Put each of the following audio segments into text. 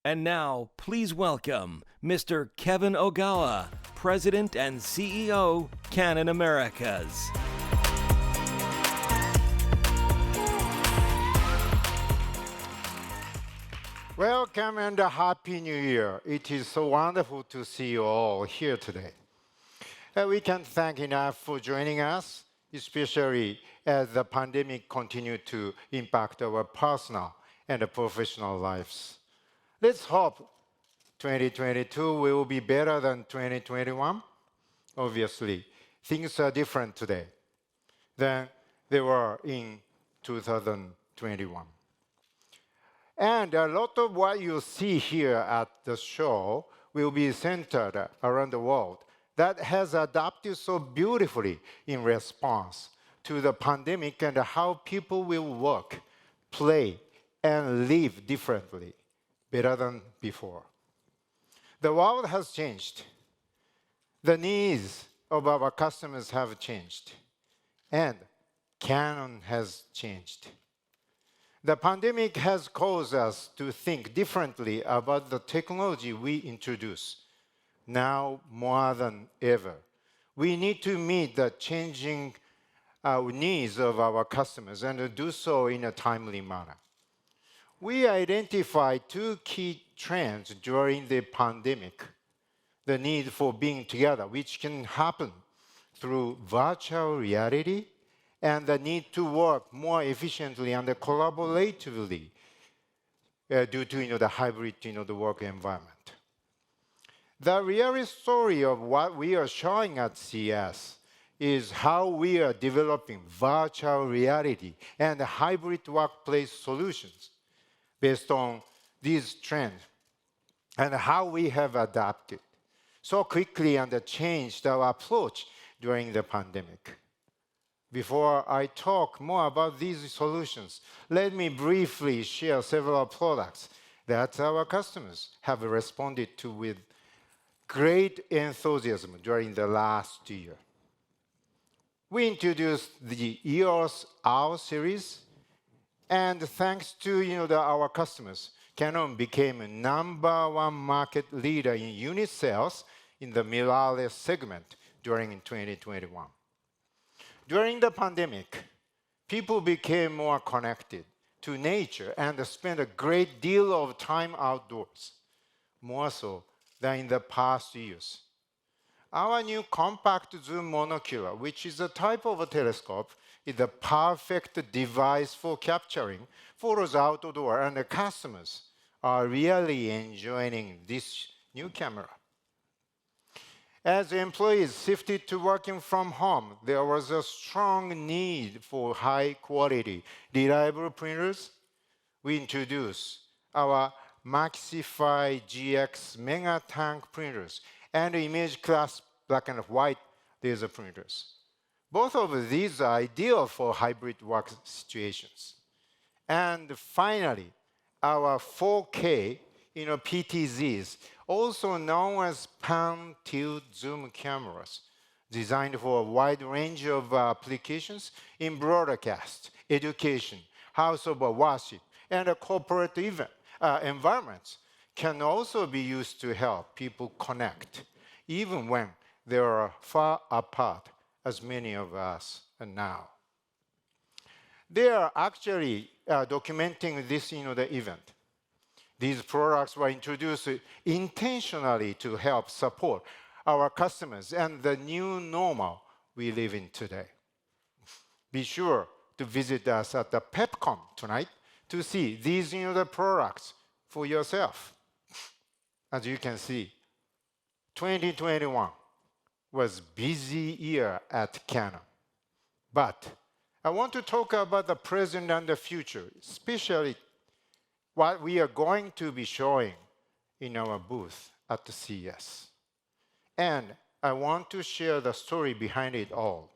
And now, please welcome Mr. Kevin Ogawa, President and CEO, Canon Americas. Welcome and a Happy New Year. It is so wonderful to see you all here today. We can't thank enough for joining us, especially as the pandemic continued to impact our personal and professional lives. Let's hope 2022 will be better than 2021. Obviously, things are different today than they were in 2021. And a lot of what you see here at the show will be centered around the world that has adapted so beautifully in response to the pandemic and how people will work, play, and live differently, better than before. The world has changed. The needs of our customers have changed. And Canon has changed. The pandemic has caused us to think differently about the technology we introduce, now more than ever. We need to meet the changing needs of our customers and do so in a timely manner. We identified two key trends during the pandemic: the need for being together, which can happen through virtual reality, and the need to work more efficiently and collaboratively due to the hybrid the work environment. The real story of what we are showing at CES is how we are developing virtual reality and hybrid workplace solutions based on these trends and how we have adapted so quickly and changed our approach during the pandemic. Before I talk more about these solutions, let me briefly share several products that our customers have responded to with great enthusiasm during the last year. We introduced the EOS R series, and thanks to our customers, Canon became a #1 market leader in unit sales in the mirrorless segment during 2021. During the pandemic, people became more connected to nature and spent a great deal of time outdoors, more so than in the past years. Our new compact zoom monocular, which is a type of a telescope, is the perfect device for capturing photos outdoor, and the customers are really enjoying this new camera. As employees shifted to working from home, there was a strong need for high-quality, reliable printers. We introduced our Maxify GX Mega Tank printers and image class black and white laser printers. Both of these are ideal for hybrid work situations. And finally, our 4K PTZs, also known as pan tilt zoom cameras, designed for a wide range of applications in broadcast, education, house of worship, and corporate environments, can also be used to help people connect, even when they are far apart, as many of us are now. They are actually documenting this the event. These products were introduced intentionally to help support our customers and the new normal we live in today. Be sure to visit us at the PepCon tonight to see these the products for yourself. As you can see, 2021 was a busy year at Canon. But I want to talk about the present and the future, especially what we are going to be showing in our booth at the CES. And I want to share the story behind it all.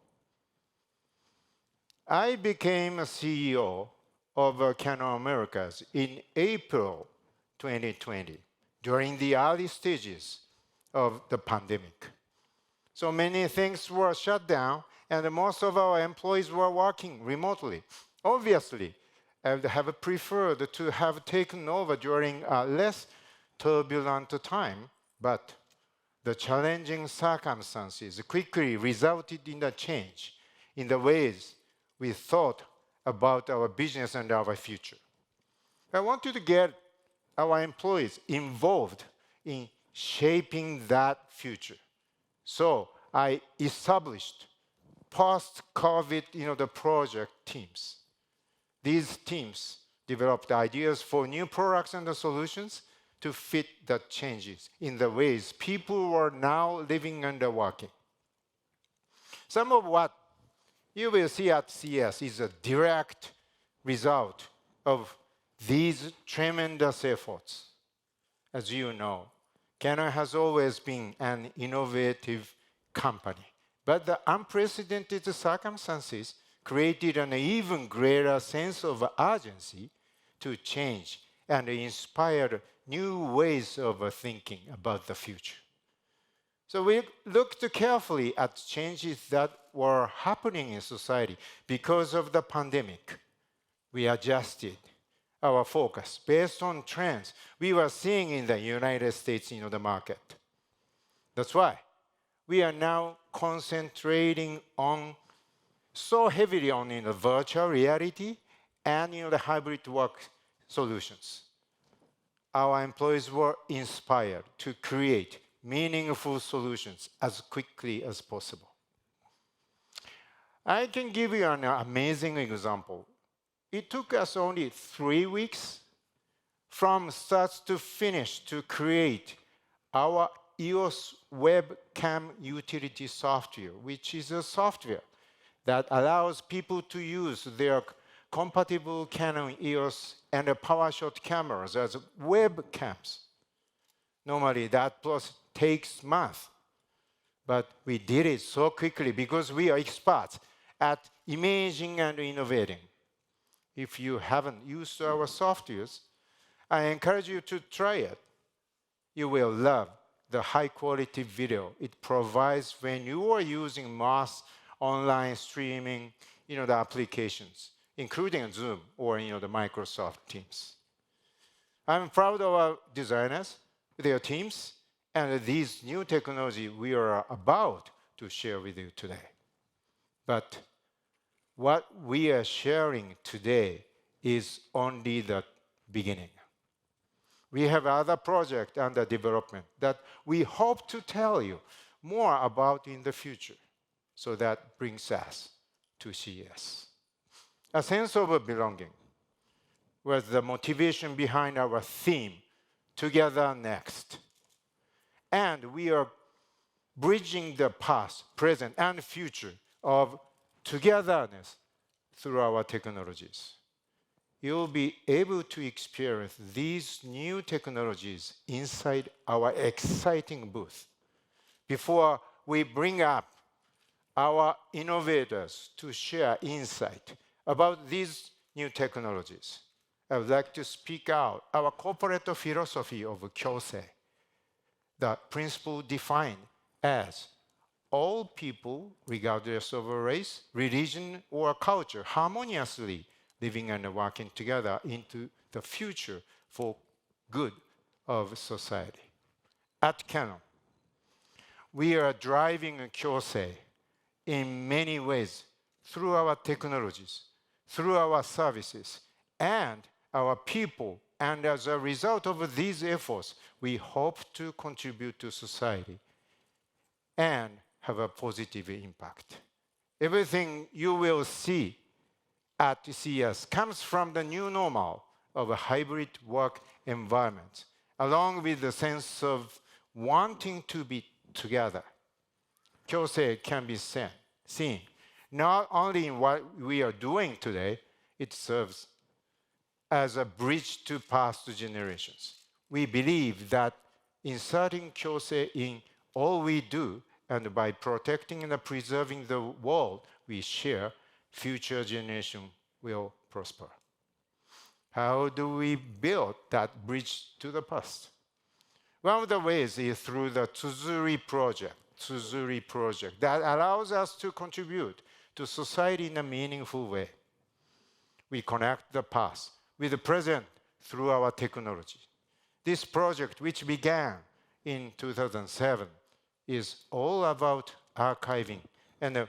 I became a CEO of Canon Americas in April 2020, during the early stages of the pandemic. So many things were shut down, and most of our employees were working remotely. Obviously, I would have preferred to have taken over during a less turbulent time, but the challenging circumstances quickly resulted in a change in the ways we thought about our business and our future. I wanted to get our employees involved in shaping that future. So I established post-COVID, the project teams. These teams developed ideas for new products and the solutions to fit the changes in the ways people were now living and working. Some of what you will see at CES is a direct result of these tremendous efforts. As you know, Canon has always been an innovative company, but the unprecedented circumstances created an even greater sense of urgency to change and inspired new ways of thinking about the future. So we looked carefully at changes that were happening in society because of the pandemic. We adjusted our focus based on trends we were seeing in the United States, the market. That's why we are now concentrating on so heavily on the virtual reality and the hybrid work solutions. Our employees were inspired to create meaningful solutions as quickly as possible. I can give you an amazing example. It took us only 3 weeks from start to finish to create our EOS Webcam utility software, which is a software that allows people to use their compatible Canon EOS and PowerShot cameras as webcams. Normally, that process takes months, but we did it so quickly because we are experts at imaging and innovating. If you haven't used our softwares, I encourage you to try it. You will love the high-quality video it provides when you are using mass online streaming, the applications, including Zoom or the Microsoft Teams. I'm proud of our designers, their teams, and these new technology we are about to share with you today. But what we are sharing today is only the beginning. We have other projects under development that we hope to tell you more about in the future. So that brings us to CES. A sense of belonging was the motivation behind our theme, TogetherNext. And we are bridging the past, present, and future of togetherness through our technologies. You'll be able to experience these new technologies inside our exciting booth. Before we bring up our innovators to share insight about these new technologies, I would like to speak out our corporate philosophy of Kyosei, the principle defined as all people, regardless of race, religion, or culture, harmoniously living and working together into the future for good of society. At Canon, we are driving Kyosei in many ways through our technologies, through our services, and our people. And as a result of these efforts, we hope to contribute to society and have a positive impact. Everything you will see at CES comes from the new normal of a hybrid work environment, along with the sense of wanting to be together. Kyosei can be seen not only in what we are doing today, it serves as a bridge to past generations. We believe that inserting Kyosei in all we do and by protecting and preserving the world we share, future generations will prosper. How do we build that bridge to the past? One of the ways is through the Tsuzuri project that allows us to contribute to society in a meaningful way. We connect the past with the present through our technology. This project, which began in 2007, is all about archiving and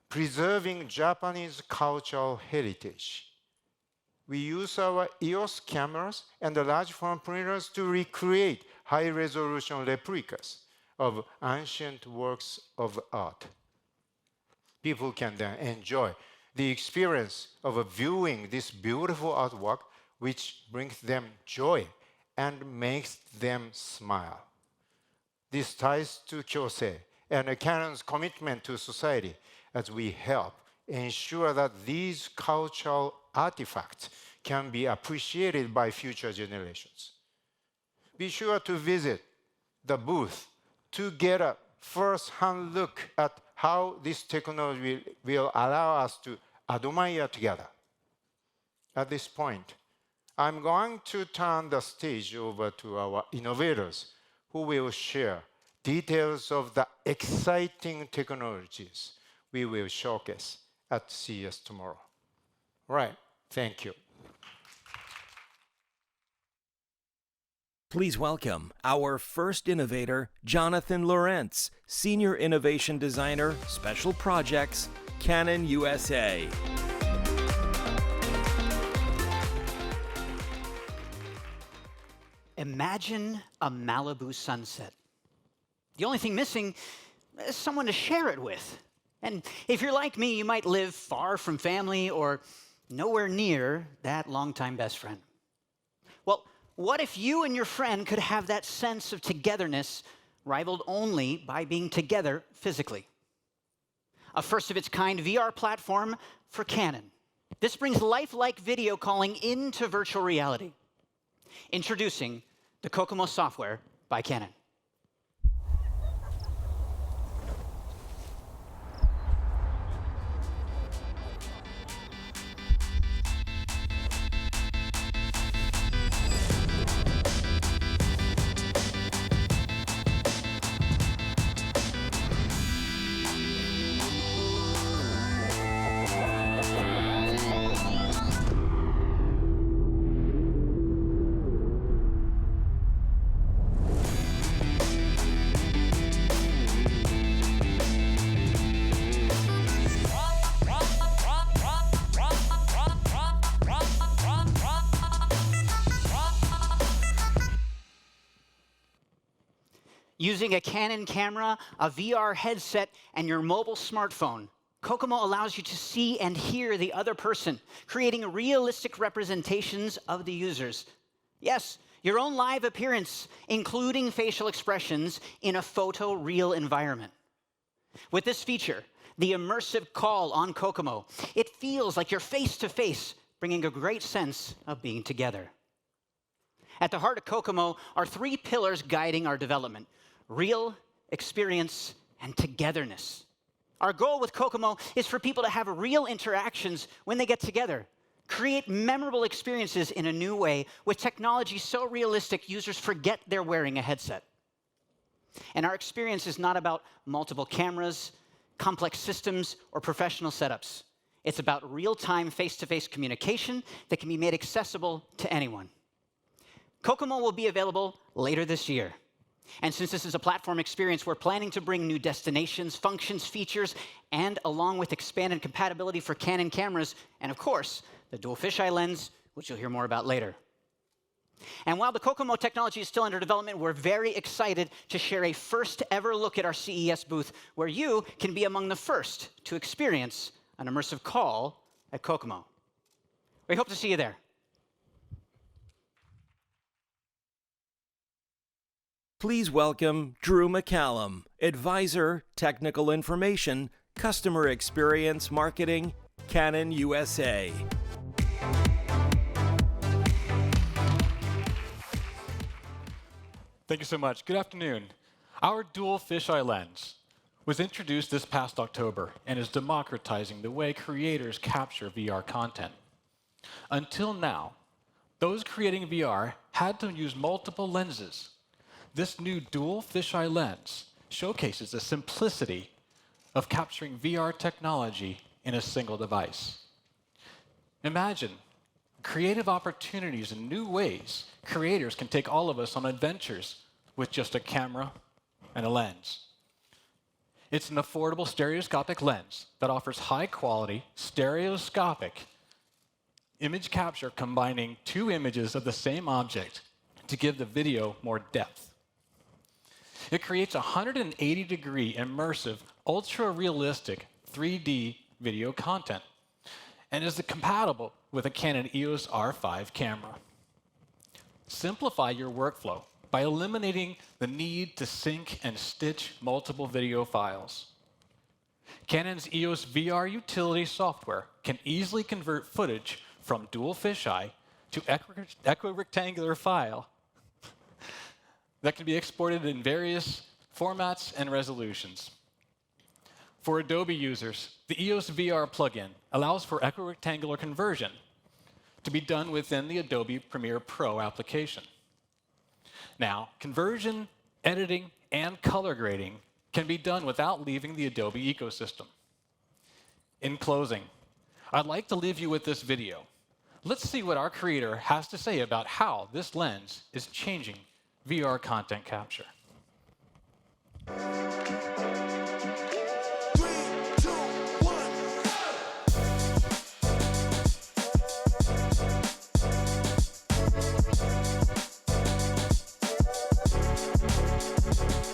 preserving Japanese cultural heritage. We use our EOS cameras and the large form printers to recreate high-resolution replicas of ancient works of art. People can then enjoy the experience of viewing this beautiful artwork, which brings them joy and makes them smile. This ties to Kyosei and Canon's commitment to society as we help ensure that these cultural artifacts can be appreciated by future generations. Be sure to visit the booth to get a first-hand look at how this technology will allow us to admire together. At this point, I'm going to turn the stage over to our innovators who will share details of the exciting technologies we will showcase at CES tomorrow. Right, thank you. Please welcome our first innovator, Jonathan Lorenz, Senior Innovation Designer, Special Projects, Canon USA. Imagine a Malibu sunset. The only thing missing is someone to share it with. And if you're like me, you might live far from family or nowhere near that longtime best friend. Well, what if you and your friend could have that sense of togetherness rivaled only by being together physically? A first-of-its-kind VR platform for Canon. This brings lifelike video calling into virtual reality. Introducing the Kokomo software by Canon. Using a Canon camera, a VR headset, and your mobile smartphone, Kokomo allows you to see and hear the other person, creating realistic representations of the users. Yes, your own live appearance, including facial expressions in a photo-real environment. With this feature, the immersive call on Kokomo, it feels like you're face-to-face, bringing a great sense of being together. At the heart of Kokomo are three pillars guiding our development: real, experience, and togetherness. Our goal with Kokomo is for people to have real interactions when they get together, create memorable experiences in a new way with technology so realistic users forget they're wearing a headset. And our experience is not about multiple cameras, complex systems, or professional setups. It's about real-time face-to-face communication that can be made accessible to anyone. Kokomo will be available later this year. And since this is a platform experience, we're planning to bring new destinations, functions, features, and along with expanded compatibility for Canon cameras, and of course, the dual fisheye lens, which you'll hear more about later. And while the Kokomo technology is still under development, we're very excited to share a first ever look at our CES booth, where you can be among the first to experience an immersive call at Kokomo. We hope to see you there. Please welcome Drew McCallum, Advisor, Technical Information, Customer Experience Marketing, Canon USA. Thank you so much. Good afternoon. Our dual fisheye lens was introduced this past October and is democratizing the way creators capture VR content. Until now, those creating VR had to use multiple lenses. This new dual fisheye lens showcases the simplicity of capturing VR technology in a single device. Imagine creative opportunities in new ways, creators can take all of us on adventures with just a camera and a lens. It's an affordable stereoscopic lens that offers high-quality, stereoscopic image capture combining two images of the same object to give the video more depth. It creates 180-degree immersive, ultra-realistic 3D video content and is compatible with a Canon EOS R5 camera. Simplify your workflow by eliminating the need to sync and stitch multiple video files. Canon's EOS VR utility software can easily convert footage from dual fisheye to equirectangular file that can be exported in various formats and resolutions. For Adobe users, the EOS VR plugin allows for equirectangular conversion to be done within the Adobe Premiere Pro application. Now, conversion, editing, and color grading can be done without leaving the Adobe ecosystem. In closing, I'd like to leave you with this video. Let's see what our creator has to say about how this lens is changing VR content capture.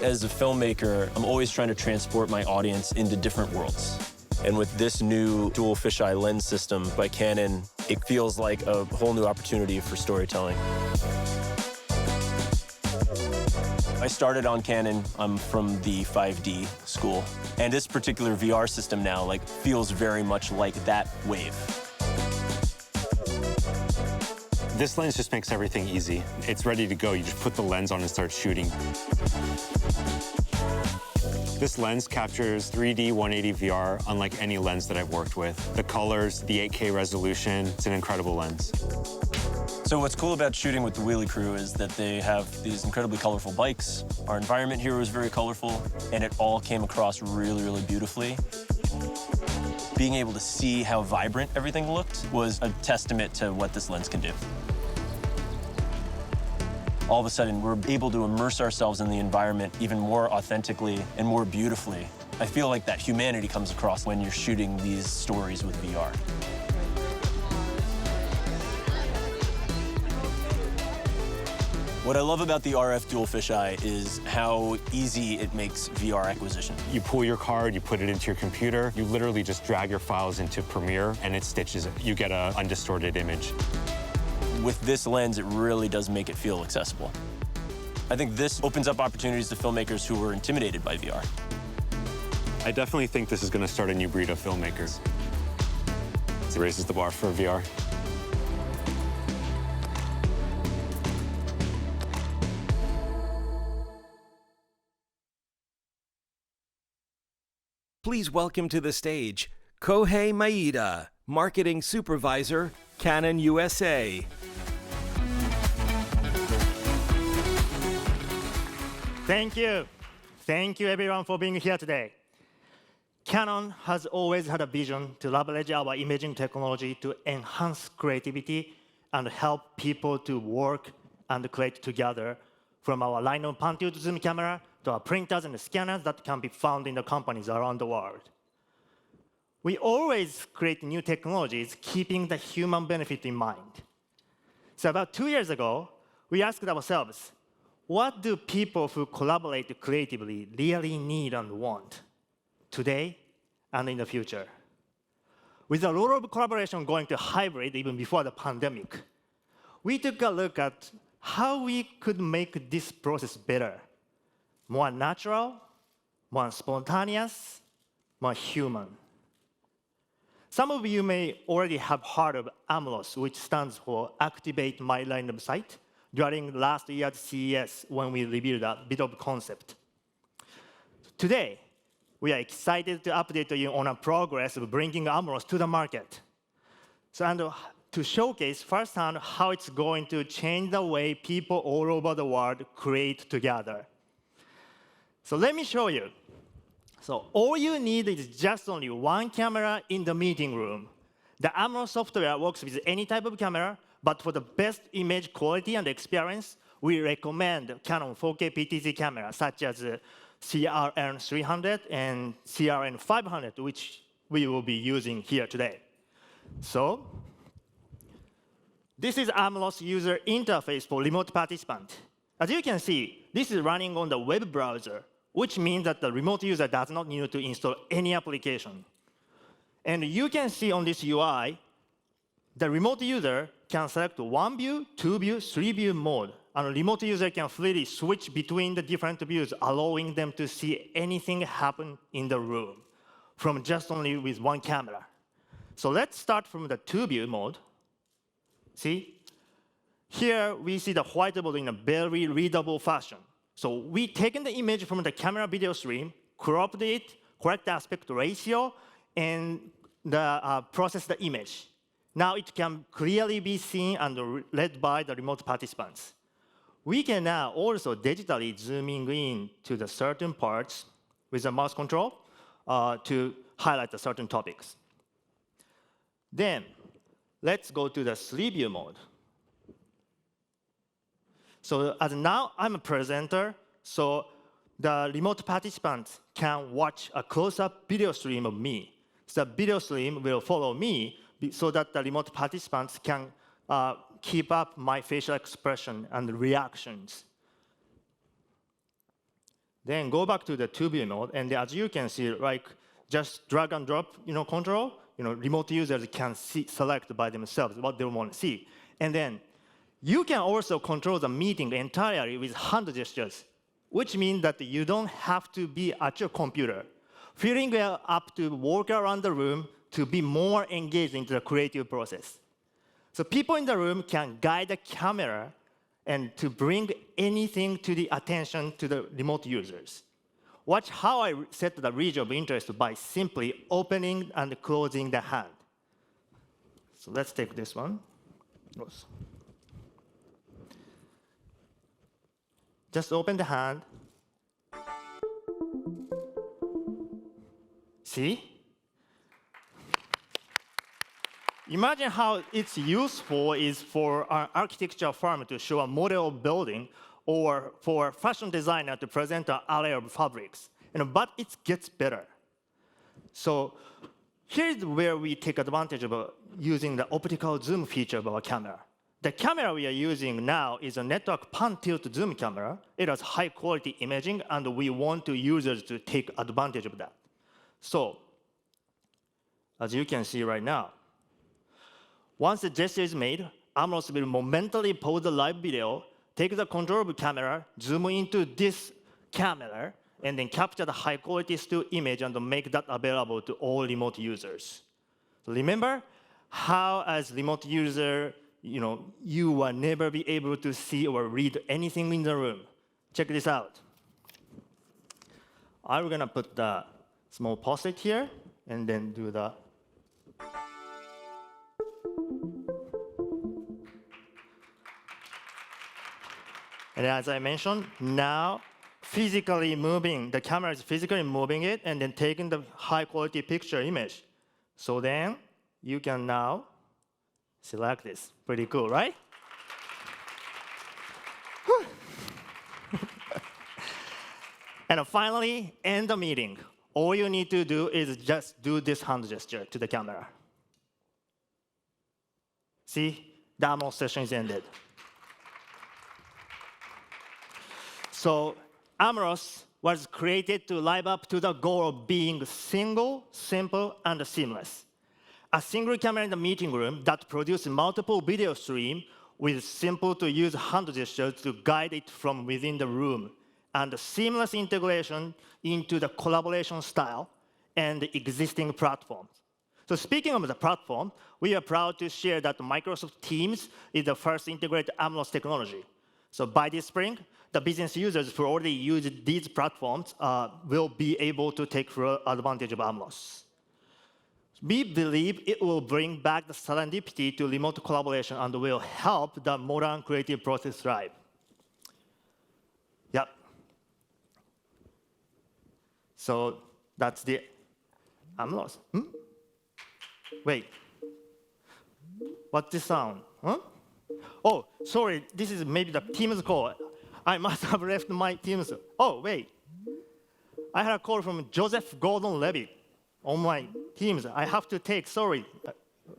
As a filmmaker, I'm always trying to transport my audience into different worlds. And with this new dual fisheye lens system by Canon, it feels like a whole new opportunity for storytelling. I started on Canon. I'm from the 5D school. And this particular VR system now feels very much like that wave. This lens just makes everything easy. It's ready to go. You just put the lens on and start shooting. This lens captures 3D 180 VR unlike any lens that I've worked with. The colors, the 8K resolution, it's an incredible lens. So what's cool about shooting with the wheelie crew is that they have these incredibly colorful bikes. Our environment here was very colorful, and it all came across really, really beautifully. Being able to see how vibrant everything looked was a testament to what this lens can do. All of a sudden, we're able to immerse ourselves in the environment even more authentically and more beautifully. I feel like that humanity comes across when you're shooting these stories with VR. What I love about the RF dual fisheye is how easy it makes VR acquisition. You pull your card, you put it into your computer, you literally just drag your files into Premiere, and it stitches it. You get an undistorted image. With this lens, it really does make it feel accessible. I think this opens up opportunities to filmmakers who were intimidated by VR. I definitely think this is going to start a new breed of filmmakers. It raises the bar for VR. Please welcome to the stage Kohei Maeda, Marketing Supervisor, Canon USA. Thank you. Thank you, everyone, for being here today. Canon has always had a vision to leverage our imaging technology to enhance creativity and help people to work and create together, from our line of Untitled Zoom camera to our printers and scanners that can be found in the companies around the world. We always create new technologies keeping the human benefit in mind. So about 2 years ago, we asked ourselves, what do people who collaborate creatively really need and want today and in the future? With a lot of collaboration going to hybrid even before the pandemic, we took a look at how we could make this process better, more natural, more spontaneous, more human. Some of you may already have heard of AMLOS, which stands for Activate My Line of Sight, during last year's CES when we reviewed a bit of concept. Today, we are excited to update you on our progress of bringing AMLOS to the market. And to showcase firsthand how it's going to change the way people all over the world create together. So let me show you. So all you need is just only one camera in the meeting room. The AMLOS software works with any type of camera, but for the best image quality and experience, we recommend Canon 4K PTZ cameras such as CRN300 and CRN500, which we will be using here today. So this is AMLOS user interface for remote participant. As you can see, this is running on the web browser, which means that the remote user does not need to install any application. And you can see on this UI, the remote user can select 1 view, 2 view, 3 view mode. And the remote user can freely switch between the different views, allowing them to see anything happen in the room from just only with one camera. So let's start from the 2 view mode. See? Here we see the whiteboard in a very readable fashion. So we taken the image from the camera video stream, cropped it, correct aspect ratio, and process the image. Now it can clearly be seen and read by the remote participants. We can now also digitally zooming in to the certain parts with the mouse control to highlight the certain topics. Then let's go to the 3 view mode. So as now I'm a presenter, so the remote participants can watch a close-up video stream of me. So the video stream will follow me so that the remote participants can keep up my facial expression and reactions. Then go back to the 2 view mode, and as you can see, like just drag and drop, control. Remote users can select by themselves what they want to see, and then you can also control the meeting entirely with hand gestures, which means that you don't have to be at your computer, feeling up to walk around the room to be more engaged into the creative process. So people in the room can guide the camera and to bring anything to the attention to the remote users. Watch how I set the region of interest by simply opening and closing the hand. So let's take this one. Just open the hand. See? Imagine how it's useful is for an architecture firm to show a model of building or for a fashion designer to present an array of fabrics. But it gets better. So here's where we take advantage of using the optical zoom feature of our camera. The camera we are using now is a network pan-tilt zoom camera. It has high-quality imaging, and we want users to take advantage of that. So as you can see right now, once the gesture is made, AMLOS will momentarily pause the live video, take the control of the camera, zoom into this camera, and then capture the high-quality still image and make that available to all remote users. So remember how, as remote user, you will never be able to see or read anything in the room. Check this out. I'm going to put the small post-it here, and then do the And as I mentioned, now physically moving, the camera is physically moving it and then taking the high-quality picture image. So then you can now select this. Pretty cool, right? And finally, end the meeting. All you need to do is just do this hand gesture to the camera. See, the AMLOS session is ended. So AMLOS was created to live up to the goal of being single, simple, and seamless. A single camera in the meeting room that produces multiple video streams with simple-to-use hand gestures to guide it from within the room, and seamless integration into the collaboration style and the existing platforms. So speaking of the platform, we are proud to share that Microsoft Teams is the first integrated AMLOS technology. So by this spring, the business users who already use these platforms will be able to take full advantage of AMLOS. We believe it will bring back the serendipity to remote collaboration and will help the modern creative process thrive. Yep. So that's the AMLOS. Wait. What's this sound? Huh? Oh, sorry, this is maybe the Teams call. I must have left my Teams. Oh, wait. I had a call from Joseph Gordon-Levitt on my Teams. I have to take, sorry.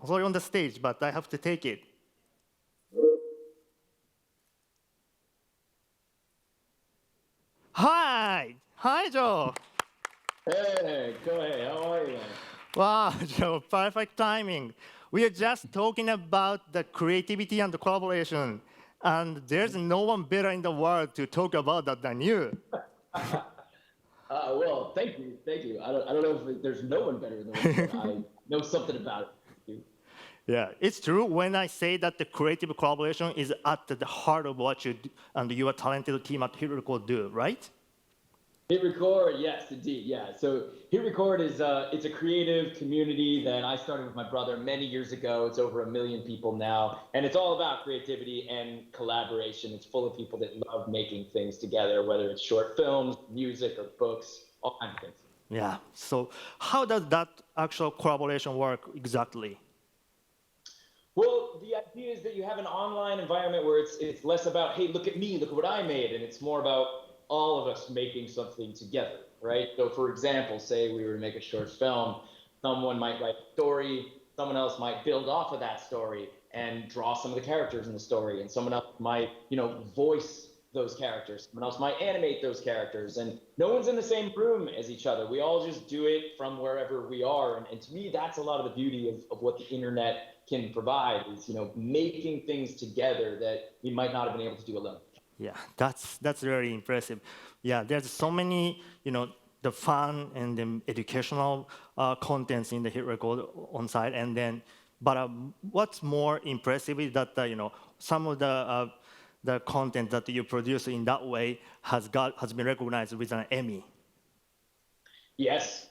Sorry on the stage, but I have to take it. Hi! Hi, Joe! Hey, how are you? Wow, Joe, perfect timing. We are just talking about the creativity and the collaboration, and there's no one better in the world to talk about that than you. Well, thank you. I don't know if there's no one better in the world, but I know something about it. Yeah, it's true when I say that the creative collaboration is at the heart of what you do, and your talented team at Hit Record do, right? Hit Record, yes, indeed, yeah. So Hit Record is it's a creative community that I started with my brother many years ago. It's over 1 million people now, and it's all about creativity and collaboration. It's full of people that love making things together, whether it's short films, music, or books, all kinds of things. Yeah, so how does that actual collaboration work exactly? Well, the idea is that you have an online environment where it's less about, hey, look at me, look at what I made, and it's more about all of us making something together, right? So for example, say we were to make a short film, someone might write a story, someone else might build off of that story and draw some of the characters in the story, and someone else might, voice those characters. Someone else might animate those characters, and no one's in the same room as each other. We all just do it from wherever we are, and to me, that's a lot of the beauty of what the internet can provide is, making things together that we might not have been able to do alone. Yeah, that's really impressive. Yeah, there's so many, the fun and the educational contents in the Hit Record on site, and then, but what's more impressive is that some of the content that you produce in that way has been recognized with an Emmy. Yes,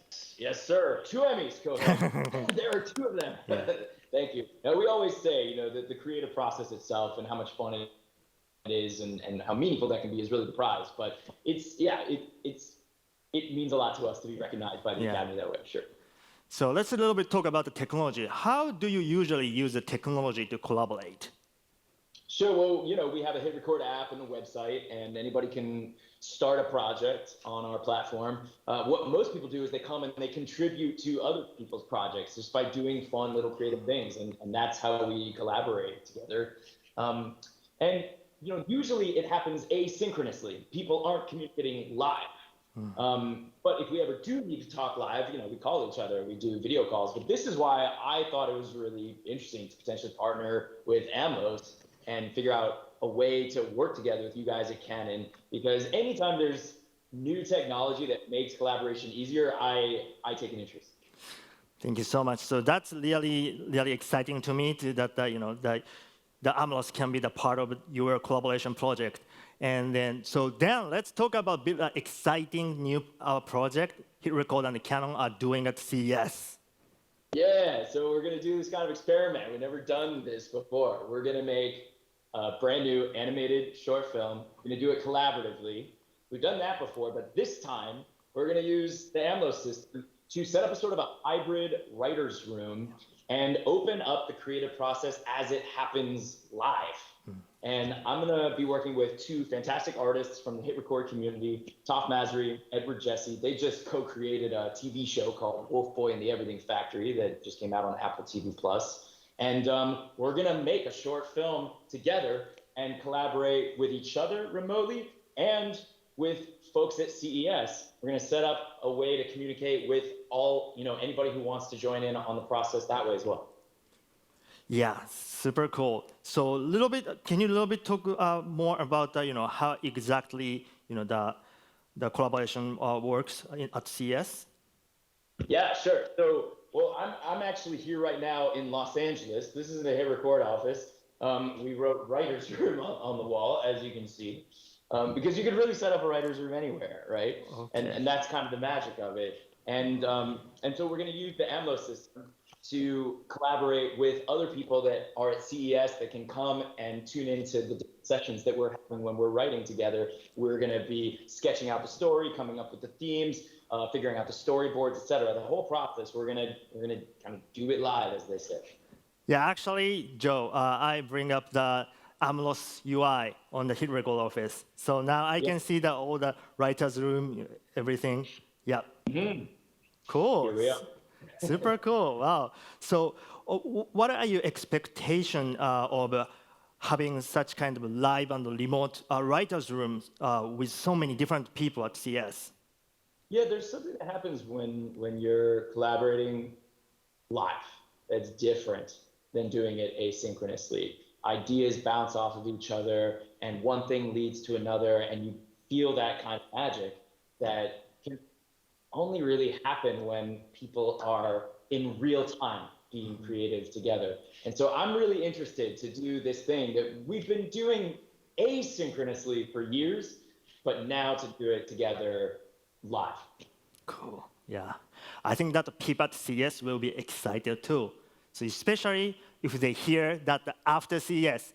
sir. 2 Emmys, Koho. There are 2 of them. Yeah. Thank you. Now, we always say, that the creative process itself and how much fun it is and how meaningful that can be is really the prize. But it means a lot to us to be recognized by the Academy that way, sure. So let's a little bit talk about the technology. How do you usually use the technology to collaborate? Sure. Well, we have a Hit Record app and a website, and anybody can start a project on our platform. What most people do is they come and they contribute to other people's projects just by doing fun little creative things, and that's how we collaborate together. And usually it happens asynchronously. People aren't communicating live. But if we ever do need to talk live, we call each other, we do video calls. But this is why I thought it was really interesting to potentially partner with Amlos and figure out a way to work together with you guys at Canon, because anytime there's new technology that makes collaboration easier, I take an interest. Thank you so much. So that's really, really exciting to me that the Amlos can be the part of your collaboration project. And then let's talk about the exciting new project Hit Record and Canon are doing at CES. Yeah, so we're going to do this kind of experiment. We've never done this before. We're going to make a brand new animated short film. We're going to do it collaboratively. We've done that before, but this time we're going to use the Amlos system to set up a sort of a hybrid writer's room and open up the creative process as it happens live. And I'm going to be working with 2 fantastic artists from the Hit Record community, Toph Masri, Edward Jesse. They just co-created a TV show called Wolf Boy and the Everything Factory that just came out on Apple TV+. And we're going to make a short film together and collaborate with each other remotely and with folks at CES. We're going to set up a way to communicate with all, anybody who wants to join in on the process that way as well. Yeah, super cool. So can you talk more about how exactly the collaboration works at CES? Yeah, sure. So, I'm actually here right now in Los Angeles. This is the Hit Record office. We wrote writer's room on the wall, as you can see, because you could really set up a writer's room anywhere, right? Okay. And that's kind of the magic of it. And so we're going to use the Amlos system to collaborate with other people that are at CES that can come and tune into the sessions that we're having when we're writing together. We're going to be sketching out the story, coming up with the themes, figuring out the storyboards, etc. The whole process, we're going to kind of do it live, as they say. Yeah, actually, Joe, I bring up the Amlos UI on the hit record office. So now I can see all the writer's room, everything. Yeah. Cool. Here we are. Super cool. Wow. So what are your expectations of having such kind of live and remote writer's rooms with so many different people at CES? Yeah, there's something that happens when you're collaborating live that's different than doing it asynchronously. Ideas bounce off of each other, and one thing leads to another, and you feel that kind of magic that can only really happen when people are in real time being creative together. And so I'm really interested to do this thing that we've been doing asynchronously for years, but now to do it together live. Cool. Yeah. I think that the people at CES will be excited too. So especially if they hear that after CES,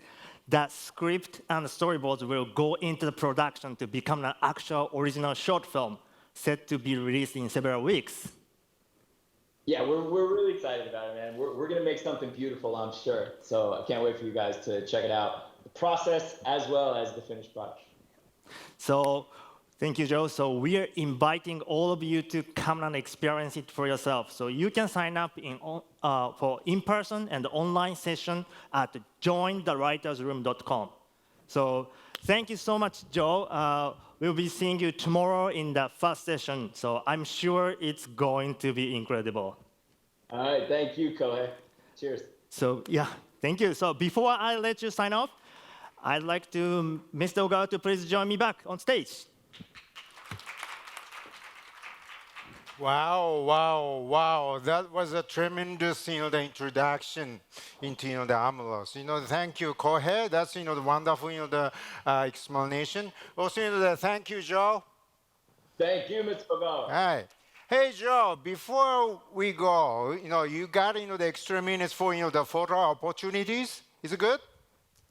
that script and storyboards will go into the production to become an actual original short film set to be released in several weeks. Yeah, we're really excited about it, man. We're going to make something beautiful, I'm sure. So I can't wait for you guys to check it out, the process as well as the finished product. So thank you, Joe. So we are inviting all of you to come and experience it for yourself. So you can sign up for in-person and online session at jointherwritersroom.com. So thank you so much, Joe. We'll be seeing you tomorrow in the first session. So I'm sure it's going to be incredible. All right, thank you, Kohei. Cheers. So yeah, thank you. So before I let you sign off, I'd like to Mr. Ogawa to please join me back on stage. Wow, wow, wow. That was a tremendous, the introduction into, the Amelos. Thank you, Kohei. That's, the wonderful, the explanation. Also, thank you, Joe. Thank you, Mr. Ogawa. Hi. Hey, Joe, before we go, you got, the extra minutes for, the photo opportunities. Is it good?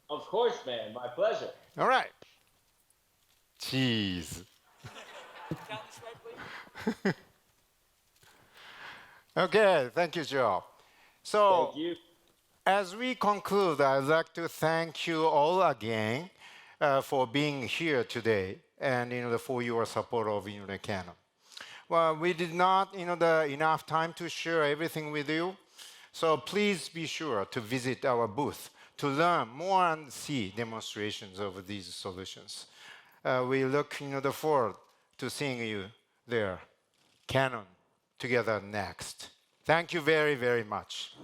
Of course, man. My pleasure. All right. Cheese. Okay, thank you, Joe. So, Thank you. as we conclude, I'd like to thank you all again for being here today and for your support of the Canon. Well, we did not enough time to share everything with you, so please be sure to visit our booth to learn more and see demonstrations of these solutions. We look forward to seeing you there. Canon, together next. Thank you very, very much.